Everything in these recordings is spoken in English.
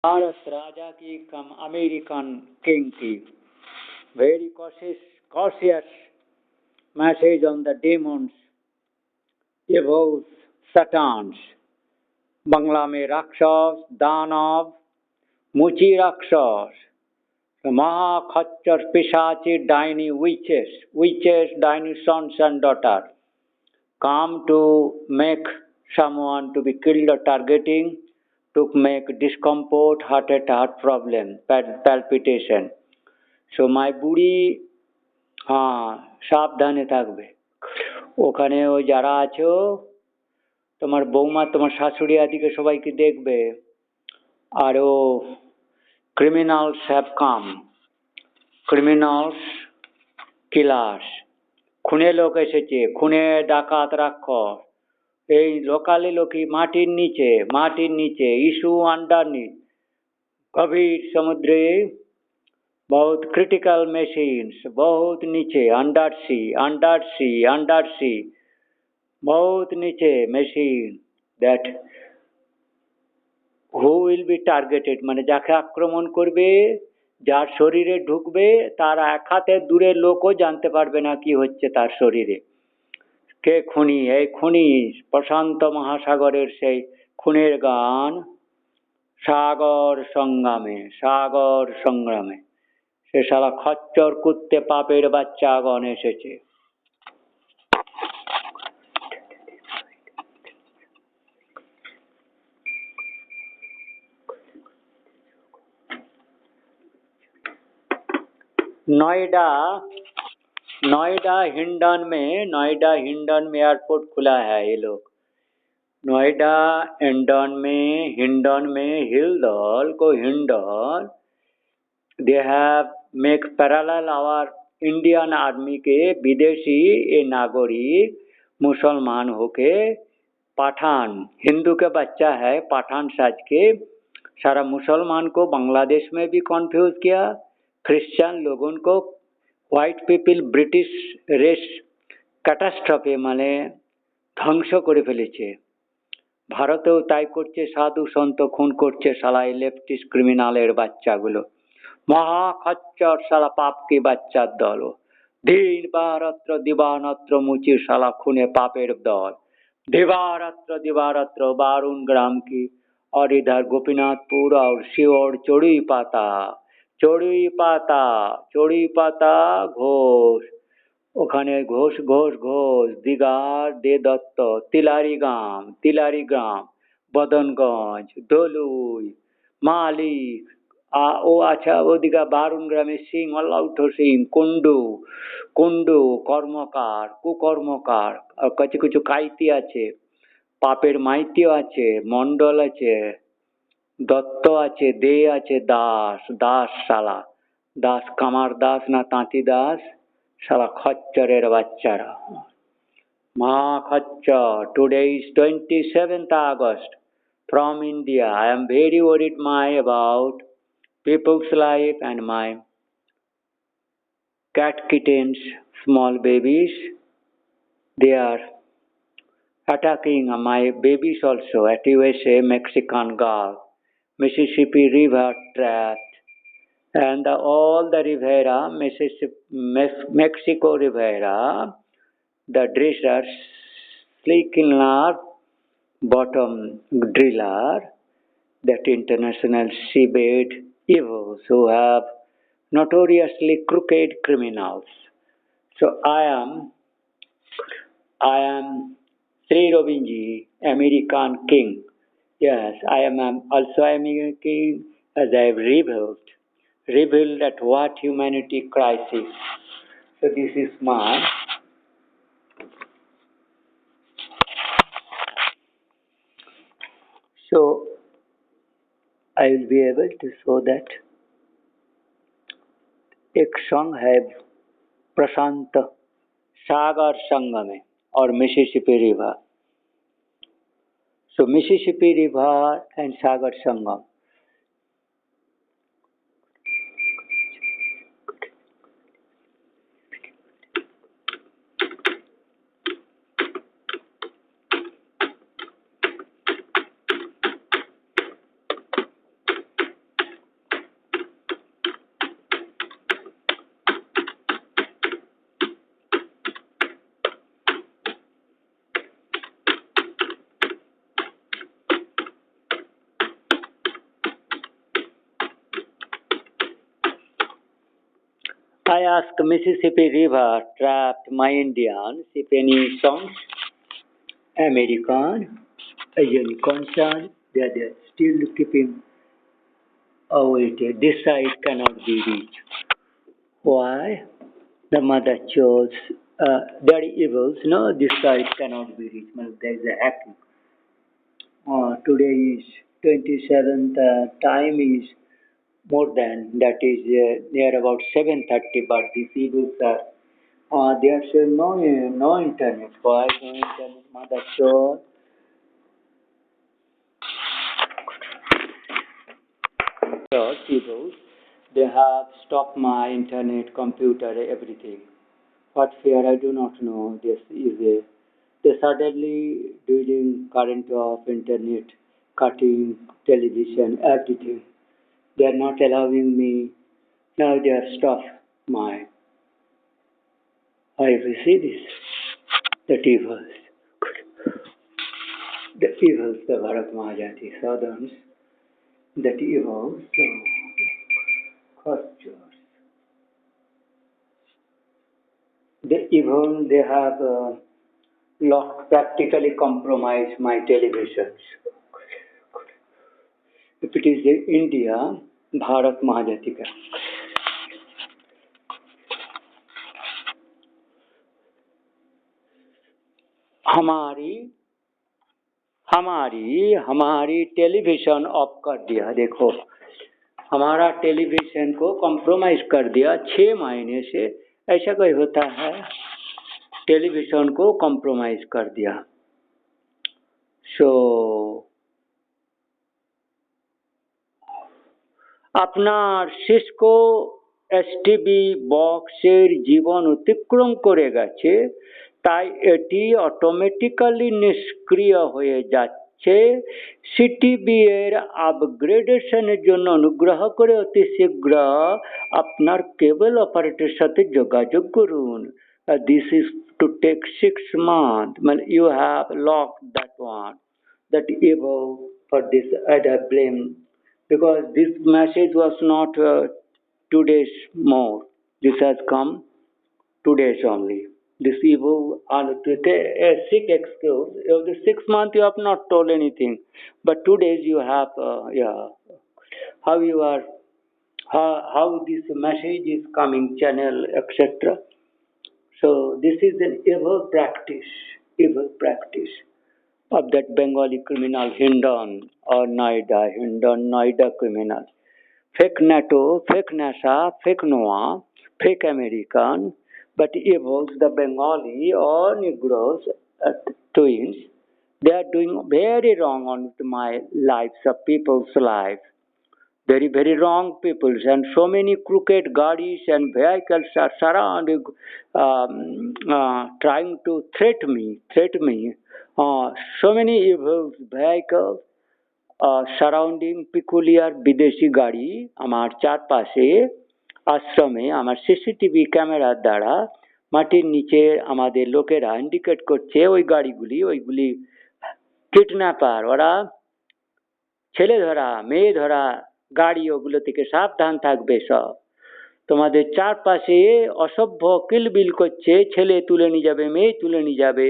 भारत राजा की कम American king की very cautious message on the demons, evils, satans. Bangla में राक्षस, दानव, मुची राक्षस, महाखच्चर, पिशाची, डाइनी, witches, डाइनी sons and daughters come to make someone to be killed or targeting, to make discomfort, heart problem, palpitation. So my বুড়ি সাবধানে থাকবে। ওখানে ওই যারা আছো তোমার বৌমা তোমার শাশুড়ি আদিকে সবাইকে দেখবে। আরো criminals have come, criminals, killers, খুনে লোক এসেছে, খুনে ডাকাত রাক্ষস। এই লোকালি লোকি মাটির নিচে ইস্যু আন্ডারনিথ গভীর সমুদ্রে बहुत critical machines, बहुत नीचे अंडर सी बहुत नीचे machine that who will be targeted মানে যাকে আক্রমণ করবে, যার শরীরে ঢুকবে তার এক হাতের দূরের লোকও জানতে পারবে না কি হচ্ছে তার শরীরে। কে খুনি? এই খুনি প্রশান্ত মহাসাগরের সেই খুনের গান সাগর সংগ্রামে সে শালা খচ্চর কুত্তে পাপের বাচ্চাগণ এসেছে। नोएडा हिंडन में एयरपोर्ट खुला है। ये लोग नोएडा हिंडन में Hindon they have make parallel our Indian army के विदेशी ये नागरिक मुसलमान होके पठान हिंदू के बच्चा है पठान साज के सारा मुसलमान को बांग्लादेश में भी कन्फ्यूज किया, क्रिश्चियन लोगों को व्हाइट पीपल ब्रिटिश रेस ক্যাটাস্ট্রফে মানে ধ্বংস করে ফেলেছে। ভারতেও তাই করছে, সাধু সন্ত খুন করছে শালা এই লেফটিস্ট ক্রিমিনালের বাচ্চাগুলো। মহাখচ্চর শালা পাপ কি বাচ্চার দল, দিন বারাত্র দিবানত্র মুচির শালা খুনে পাপের দল। दिवारात्र बारुण ग्राम की और इधर गोपीनाथपुर और शिवड़ चौड़ी पाता घोष ওখানে ঘোষ দিগার দে দত্ত তিলারি গ্রাম বদনগঞ্জ দলুই মালিক ও আচ্ছা ওদিকে বারুণ গ্রামে সিং অল্লাউঠ সিং কুন্ডু কুকর্মকার আর কিছু কাইতি আছে, পাপের মাইতিও আছে, মন্ডল আছে, দত্ত আছে, দে আছে, দাস শালা দাস কামার দাস না তাঁতি দাস শালা খচ্চরের বাচ্চারা। মা খচ্চর। Today is 27th August from India. I am very worried about people's life and my cat kittens, small babies. They are attacking my babies also at USA, Mexican Gulf, Mississippi River tract, and all the Riviera, Mexico Riviera, the dressers, slickler, bottom driller, that international seabed evils who have notoriously crooked criminals. So I am Sri Robinji, American King. Yes, I am also American King as I have revealed at what humanity crisis. So this is my so I will be able to show that एक song है प्रशांत सागर संगम और Mississippi river. So Mississippi River and Sagar Sangam. I asked Mississippi River trapped my Indians if any songs, American, Asian concern, they're still keeping awaited. This side cannot be reached. Why? The mother chose their evils. No, this side cannot be reached. Well, there is a hacking. Today is 27th. Time is more than that is near about 7:30. But these evils are there's no internet. Why no internet? Mother chose evils. They have stopped my internet, computer, everything. What fear I do not know. This is a they suddenly during current of internet, cutting television, everything. They are not allowing me. Now they have stopped my. I will see this. The evils. The evils, the Bharat Mahajati Southerns. The evils, cultures. The evil, they have practically compromised my televisions. If it is in India, Bharat Mahajati का हमारी हमारी हमारी television of कर दिया. देखो हमारा television को compromise कर दिया 6 महीने से. ऐसा कोई होता है? टेलीविजन को कॉम्प्रोमाइज कर दिया. सो আপনার সিসকো এসটিবি বক্সের জীবন অতিক্রম করে গেছে, তাই এটি অটোমেটিক্যালি নিষ্ক্রিয় হয়ে যাচ্ছে. সিটিবি এর আপগ্রেডেশনের জন্য অনুগ্রহ করে অতি শীঘ্র আপনার কেবল অপারেটরের সাথে যোগাযোগ করুন. This is to take 6 months. মানে you have lock that one, that evil for this I blame, because this message was not 2 days more. This has come 2 days only. This evil and a sick excuse. Of the 6 months you have not told anything, but 2 days you have. Yeah, how you are, how this message is coming, channel, etc. So this is an evil practice. Evil practice of that Bengali criminal Hindon or Noida criminal. Fake NATO, fake NASA, fake Noah, fake American, but evils the Bengali or Negroes, twins. They are doing very wrong on my lives of people's life. Very, very wrong people, and so many crooked garis and vehicles are surrounding, trying to threat me. So many evil vehicles surrounding peculiar বিদেশি গাড়ি আমার চারপাশে আশ্রমে আমার CCTV ক্যামেরার দ্বারা মাটির নিচে আমাদের লোকেরা ইন্ডিকেট করছে ওইগুলি কিডন্যাপার, ওরা ছেলে ধরা মেয়ে ধরা গাড়ি, ওগুলো থেকে সাবধান থাকবে সব. তোমাদের চারপাশে অসভ্য কিলবিল করছে, ছেলে তুলে নিয়ে যাবে, মেয়ে তুলে নিয়ে যাবে,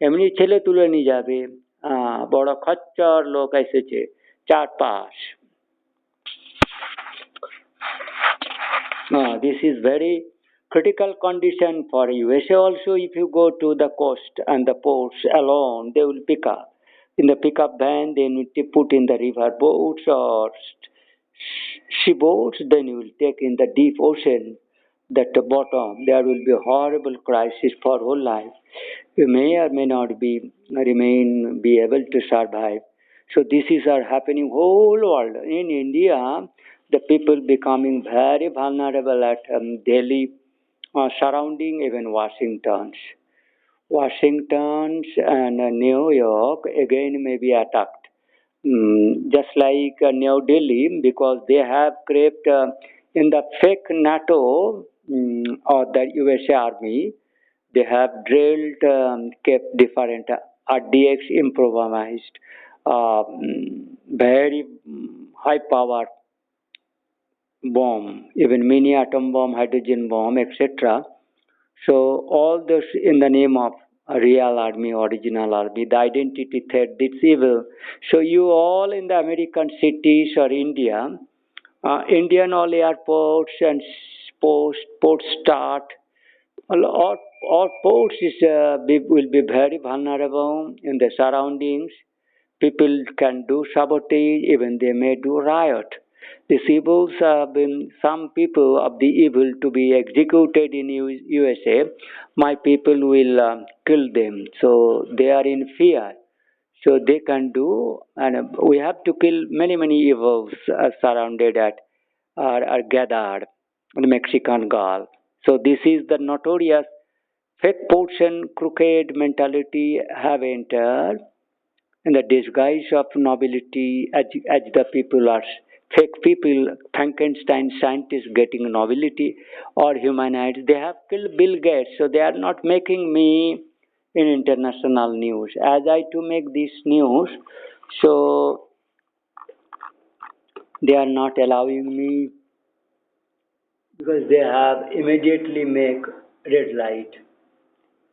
এমনি ছেলে তুলে নিয়ে যাবে. বড় খচ্চর লোক এসেছে চারপাশ. This is very critical condition for USA also. If you go to the coast and the ports alone, they will pick up. In the pickup van, they need to put in the river boats or sea boats, then you will take in the deep ocean, that the bottom, there will be a horrible crisis for whole life. You may or may not be able to survive. So this is happening whole world. In India, the people becoming very vulnerable at Delhi, surrounding even Washington's and New York again may be attacked. Just like New Delhi, because they have crept in the fake NATO or the USA Army, they have drilled, kept different RDX improvised, very high power bomb, even mini atom bomb, hydrogen bomb, etc. So all this in the name of a real army, original army, the identity threat, this evil. So you all in the American cities or India, Indian all airports and ports start, all ports will be very vulnerable in the surroundings. People can do sabotage, even they may do riot. These evils have been some people of the evil to be executed in USA. My people will kill them. So they are in fear. So they can do, and we have to kill many evils surrounded at are gathered in the Mexican Gulf. So this is the notorious fake portion crooked mentality have entered in the disguise of nobility as the people are fake people, Frankenstein scientists getting nobility or humanites. They have killed Bill Gates, so they are not making me in international news. As I to make this news, so they are not allowing me because they have immediately make red light.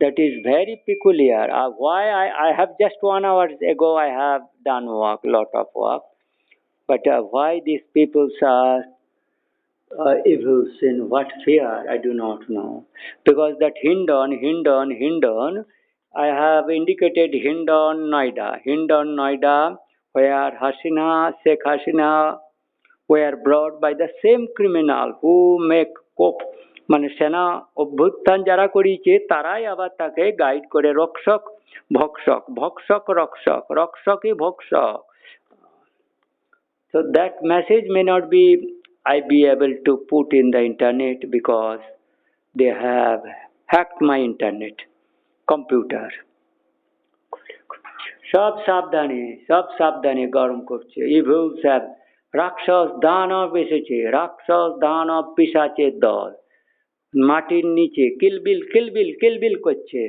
That is very peculiar. Why I have just 1 hour ago I have done work, lot of work. But why these people are evils in what fear, I do not know. Because that Hindon, I have indicated Hindon, Noida, where Sheikh Hasina were brought by the same criminal who make cope মানে সেনা অভ্যুত্থান যারা করিয়েছে তারাই আবার তাকে guide করে রক্ষক ভক্ষক ভক্ষক রক্ষক রক্ষকই ভক্ষক. So that message may not be I be able to put in the internet because they have hacked my internet computer. সব সাবধানে গরম করছে. Evils have রাক্ষস দানব এসেছে, রাক্ষস দানব পিশাচের দল মাটির নিচে কিলবিল করছে.